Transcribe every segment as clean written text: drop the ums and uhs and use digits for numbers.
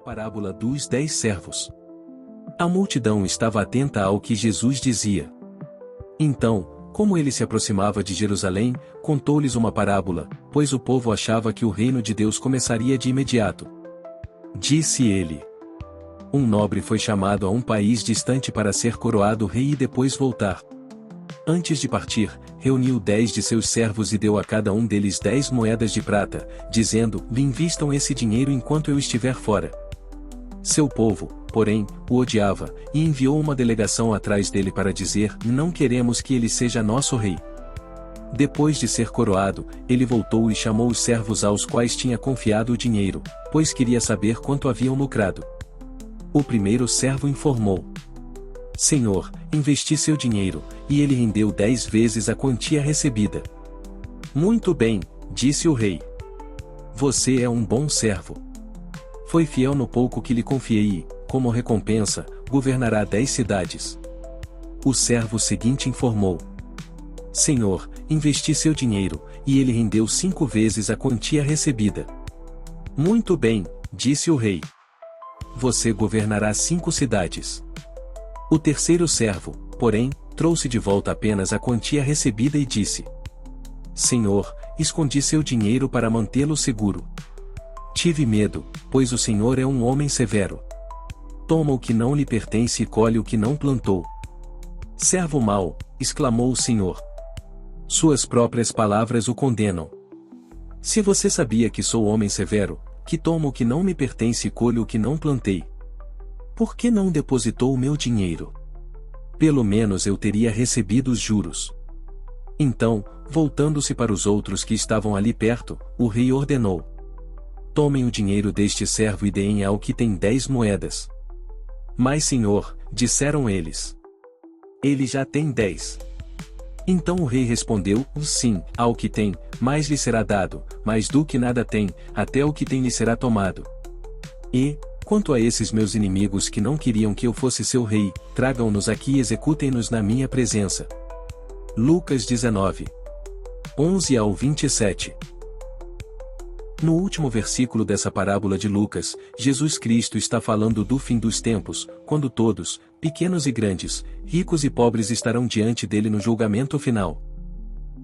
parábola dos 10 servos. A multidão estava atenta ao que Jesus dizia. Então, como ele se aproximava de Jerusalém, contou-lhes uma parábola, pois o povo achava que o reino de Deus começaria de imediato. Disse ele: um nobre foi chamado a um país distante para ser coroado rei e depois voltar. Antes de partir, reuniu 10 de seus servos e deu a cada um deles 10 moedas de prata, dizendo: invistam esse dinheiro enquanto eu estiver fora. Seu povo, porém, o odiava, e enviou uma delegação atrás dele para dizer: não queremos que ele seja nosso rei. Depois de ser coroado, ele voltou e chamou os servos aos quais tinha confiado o dinheiro, pois queria saber quanto haviam lucrado. O primeiro servo informou: Senhor, investi seu dinheiro, e ele rendeu 10 vezes a quantia recebida. Muito bem, disse o rei. Você é um bom servo. Foi fiel no pouco que lhe confiei e, como recompensa, governará 10 cidades. O servo seguinte informou: Senhor, investi seu dinheiro, e ele rendeu 5 vezes a quantia recebida. Muito bem, disse o rei. Você governará 5 cidades. O terceiro servo, porém, trouxe de volta apenas a quantia recebida e disse: Senhor, escondi seu dinheiro para mantê-lo seguro. Tive medo, pois o Senhor é um homem severo. Toma o que não lhe pertence e colhe o que não plantou. Servo mau, exclamou o Senhor. Suas próprias palavras o condenam. Se você sabia que sou homem severo, que tomo o que não me pertence e colho o que não plantei, por que não depositou o meu dinheiro? Pelo menos eu teria recebido os juros. Então, voltando-se para os outros que estavam ali perto, o rei ordenou: tomem o dinheiro deste servo e deem ao que tem 10 moedas. Mas senhor, disseram eles, ele já tem 10. Então o rei respondeu: sim, ao que tem, mais lhe será dado, mas do que nada tem, até o que tem lhe será tomado. E, quanto a esses meus inimigos que não queriam que eu fosse seu rei, tragam-nos aqui e executem-nos na minha presença. Lucas 19. 11 ao 27. No último versículo dessa parábola de Lucas, Jesus Cristo está falando do fim dos tempos, quando todos, pequenos e grandes, ricos e pobres estarão diante dele no julgamento final.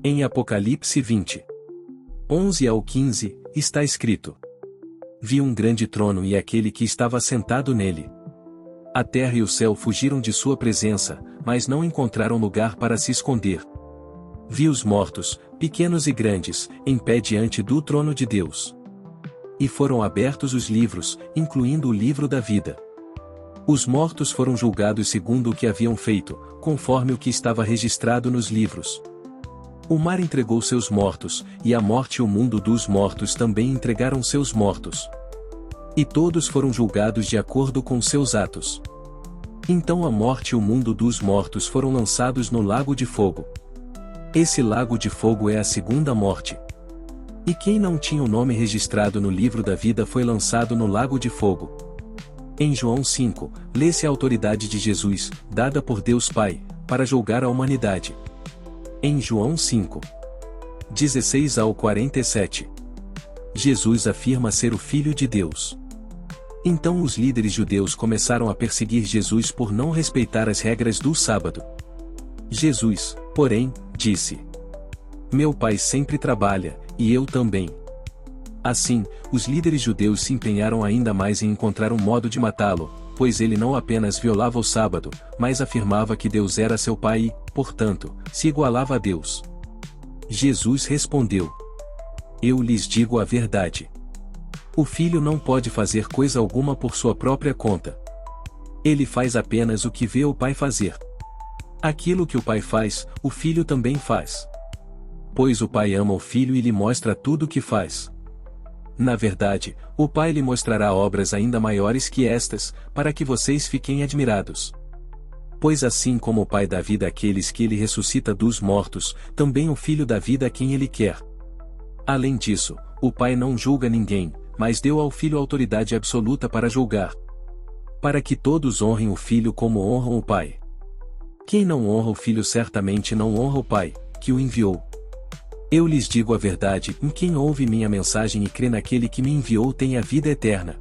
Em Apocalipse 20. 11 ao 15, está escrito: vi um grande trono e aquele que estava sentado nele. A terra e o céu fugiram de sua presença, mas não encontraram lugar para se esconder. Vi os mortos, pequenos e grandes, em pé diante do trono de Deus. E foram abertos os livros, incluindo o livro da vida. Os mortos foram julgados segundo o que haviam feito, conforme o que estava registrado nos livros. O mar entregou seus mortos, e a morte e o mundo dos mortos também entregaram seus mortos. E todos foram julgados de acordo com seus atos. Então a morte e o mundo dos mortos foram lançados no lago de fogo. Esse lago de fogo é a segunda morte. E quem não tinha o nome registrado no livro da vida foi lançado no lago de fogo. Em João 5, lê-se a autoridade de Jesus, dada por Deus Pai, para julgar a humanidade. Em João 5. 16 ao 47. Jesus afirma ser o Filho de Deus. Então os líderes judeus começaram a perseguir Jesus por não respeitar as regras do sábado. Jesus, porém, disse: meu Pai sempre trabalha, e eu também. Assim, os líderes judeus se empenharam ainda mais em encontrar um modo de matá-lo, pois ele não apenas violava o sábado, mas afirmava que Deus era seu Pai e, portanto, se igualava a Deus. Jesus respondeu: eu lhes digo a verdade. O Filho não pode fazer coisa alguma por sua própria conta. Ele faz apenas o que vê o Pai fazer. Aquilo que o Pai faz, o Filho também faz. Pois o Pai ama o Filho e lhe mostra tudo o que faz. Na verdade, o Pai lhe mostrará obras ainda maiores que estas, para que vocês fiquem admirados. Pois assim como o Pai dá vida àqueles que ele ressuscita dos mortos, também o Filho dá vida a quem ele quer. Além disso, o Pai não julga ninguém, mas deu ao Filho autoridade absoluta para julgar. Para que todos honrem o Filho como honram o Pai. Quem não honra o Filho certamente não honra o Pai, que o enviou. Eu lhes digo a verdade: quem ouve minha mensagem e crê naquele que me enviou tem a vida eterna.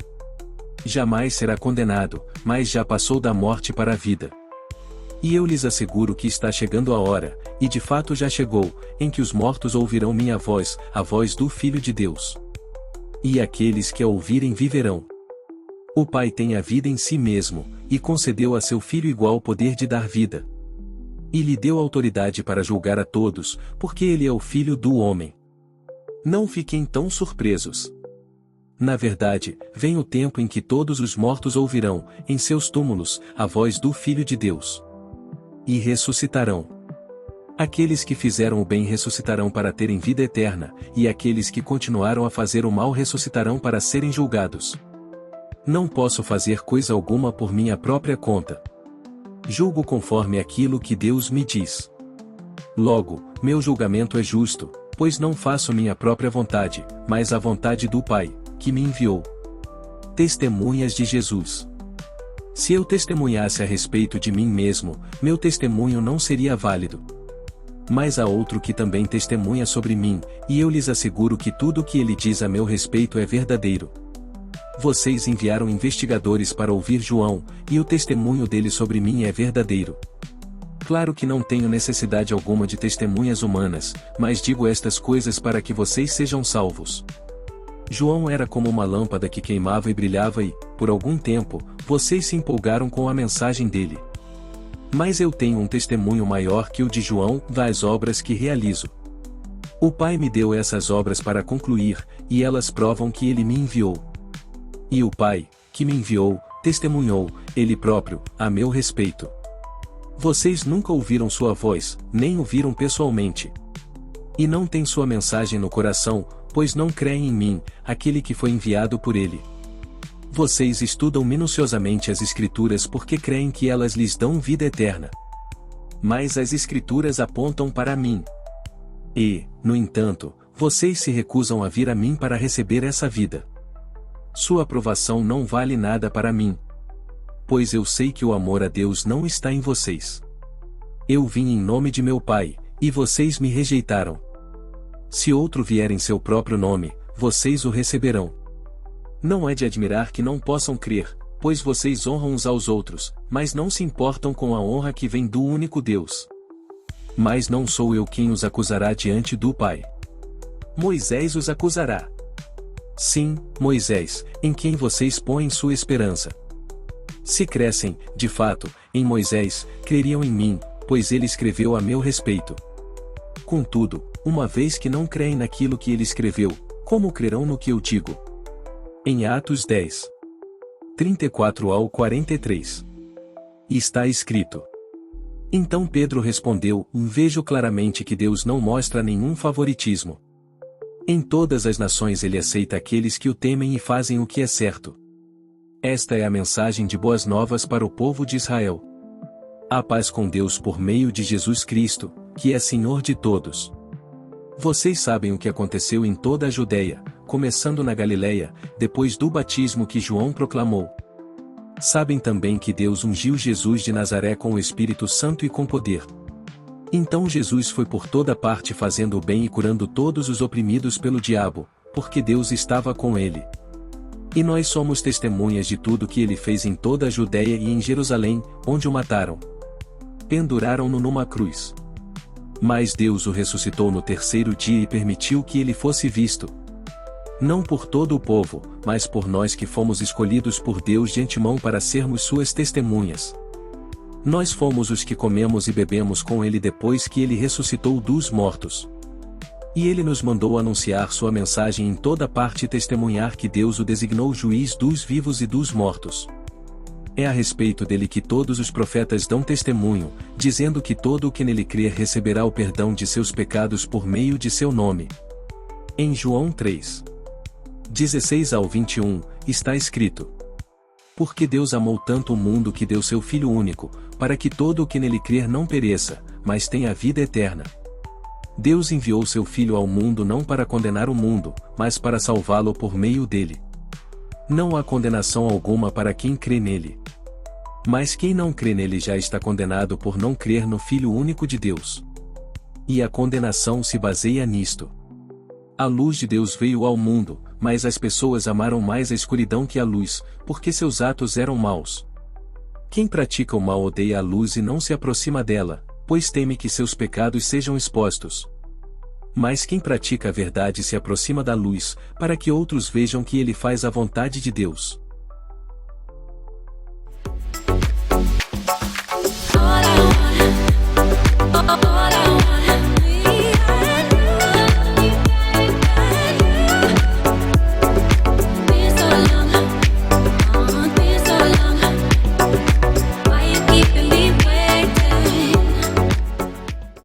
jamais será condenado, mas já passou da morte para a vida. E eu lhes asseguro que está chegando a hora, e de fato já chegou, em que os mortos ouvirão minha voz, a voz do Filho de Deus. E aqueles que a ouvirem viverão. O Pai tem a vida em si mesmo, e concedeu a seu Filho igual poder de dar vida. E lhe deu autoridade para julgar a todos, porque ele é o Filho do homem. Não fiquem tão surpresos. Na verdade, vem o tempo em que todos os mortos ouvirão, em seus túmulos, a voz do Filho de Deus. E ressuscitarão. Aqueles que fizeram o bem ressuscitarão para terem vida eterna, e aqueles que continuaram a fazer o mal ressuscitarão para serem julgados. Não posso fazer coisa alguma por minha própria conta. Julgo conforme aquilo que Deus me diz. Logo, meu julgamento é justo, pois não faço minha própria vontade, mas a vontade do Pai, que me enviou. Testemunhas de Jesus. Se eu testemunhasse a respeito de mim mesmo, meu testemunho não seria válido. Mas há outro que também testemunha sobre mim, e eu lhes asseguro que tudo o que ele diz a meu respeito é verdadeiro. Vocês enviaram investigadores para ouvir João, e o testemunho dele sobre mim é verdadeiro. Claro que não tenho necessidade alguma de testemunhas humanas, mas digo estas coisas para que vocês sejam salvos. João era como uma lâmpada que queimava e brilhava e, por algum tempo, vocês se empolgaram com a mensagem dele. Mas eu tenho um testemunho maior que o de João, das obras que realizo. O Pai me deu essas obras para concluir, e elas provam que ele me enviou. E o Pai, que me enviou, testemunhou, ele próprio, a meu respeito. Vocês nunca ouviram sua voz, nem o viram pessoalmente. E não têm sua mensagem no coração, pois não creem em mim, aquele que foi enviado por ele. Vocês estudam minuciosamente as Escrituras porque creem que elas lhes dão vida eterna. Mas as Escrituras apontam para mim. E, no entanto, vocês se recusam a vir a mim para receber essa vida. Sua aprovação não vale nada para mim. Pois eu sei que o amor a Deus não está em vocês. Eu vim em nome de meu Pai, e vocês me rejeitaram. Se outro vier em seu próprio nome, vocês o receberão. Não é de admirar que não possam crer, pois vocês honram uns aos outros, mas não se importam com a honra que vem do único Deus. Mas não sou eu quem os acusará diante do Pai. Moisés os acusará. Sim, Moisés, em quem vocês põem sua esperança. Se crescem, de fato, em Moisés, creriam em mim, pois ele escreveu a meu respeito. Contudo, uma vez que não creem naquilo que ele escreveu, como crerão no que eu digo? Em Atos 10. 34 ao 43. Está escrito. Então Pedro respondeu: Vejo claramente que Deus não mostra nenhum favoritismo. Em todas as nações ele aceita aqueles que o temem e fazem o que é certo. Esta é a mensagem de boas novas para o povo de Israel. A paz com Deus por meio de Jesus Cristo, que é Senhor de todos. Vocês sabem o que aconteceu em toda a Judeia, começando na Galileia, depois do batismo que João proclamou. Sabem também que Deus ungiu Jesus de Nazaré com o Espírito Santo e com poder. Então Jesus foi por toda parte fazendo o bem e curando todos os oprimidos pelo diabo, porque Deus estava com ele. E nós somos testemunhas de tudo que ele fez em toda a Judeia e em Jerusalém, onde o mataram. Penduraram-no numa cruz. Mas Deus o ressuscitou no terceiro dia e permitiu que ele fosse visto. Não por todo o povo, mas por nós que fomos escolhidos por Deus de antemão para sermos suas testemunhas. Nós fomos os que comemos e bebemos com ele depois que ele ressuscitou dos mortos. E ele nos mandou anunciar sua mensagem em toda parte e testemunhar que Deus o designou juiz dos vivos e dos mortos. É a respeito dele que todos os profetas dão testemunho, dizendo que todo o que nele crer receberá o perdão de seus pecados por meio de seu nome. Em João 3. 16 ao 21, está escrito: Porque Deus amou tanto o mundo que deu seu Filho único, para que todo o que nele crer não pereça, mas tenha vida eterna. Deus enviou seu Filho ao mundo não para condenar o mundo, mas para salvá-lo por meio dele. Não há condenação alguma para quem crê nele. Mas quem não crê nele já está condenado por não crer no Filho único de Deus. E a condenação se baseia nisto. A luz de Deus veio ao mundo, mas as pessoas amaram mais a escuridão que a luz, porque seus atos eram maus. Quem pratica o mal odeia a luz e não se aproxima dela, pois teme que seus pecados sejam expostos. Mas quem pratica a verdade se aproxima da luz, para que outros vejam que ele faz a vontade de Deus.